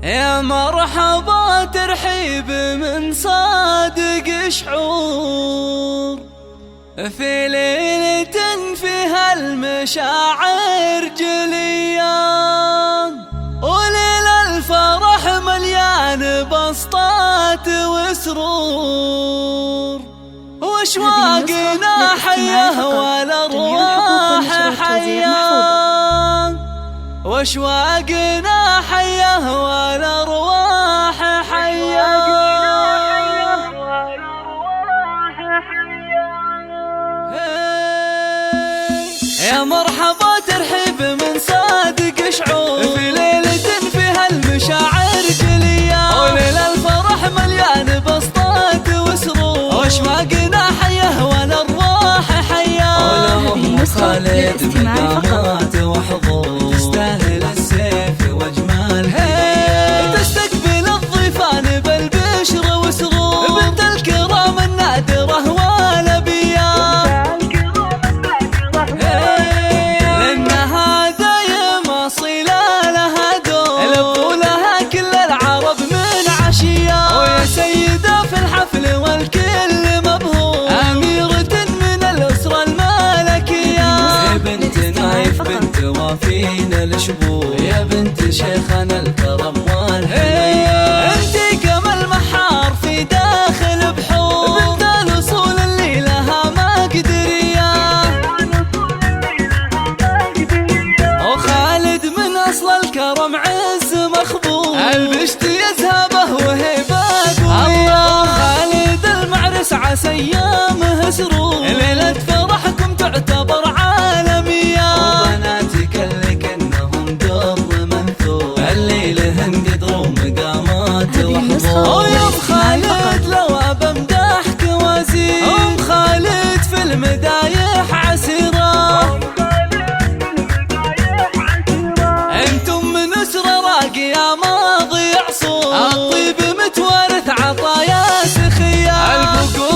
يا مرحبا ترحيب من صادق شعور في ليلة فيها المشاعر جلية، وليل الفرح مليان بسطات وسرور، واشواقنا حيه والارواح حيه، واشواقنا حيه والارواح حيه. يا مرحبا ترحيب من صادق شعور في ليلة فيها المشاعر جلية، وليل الفرح مليان بسطات وسرور، واشواقنا حيه والارواح حيه. هذه نسخة للاستماع فقط. وحضور تستاهل السيف واجمال هدية، تستقبل الضيفان بالبشر وسرور، بنت الكرام النادرة والأبية، لأنها دايم أصيلة لها دور، لبوا لها كل العرب من عشية، ويا سيدة في الحفل والكل مبهور، أميرة من الأسرة الملكية، يا بنت نايف بنت وافين الشبور، يا بنت شيخنا الكرم والحنية، انتي كمال محار في داخل بحور، بنت الأصول اللي لها مقدرية، وخالد من أصل الكرم عز مخبور، البشت يذهبه وهبة قوية، خالد المعرس عسى أيامه سرور، ليلة فرحكم تعتبر عالمية، وبناتك اللي كأنهم قبل منثور، الليلة قدروا مقامات وحضور، ويا أم خالد لو بمدحك وزير، أم خالد في المدايح عسيرة، انتم من أسرة راقية ماضي عصور، الطيب متوارث عطايا سخية، البقول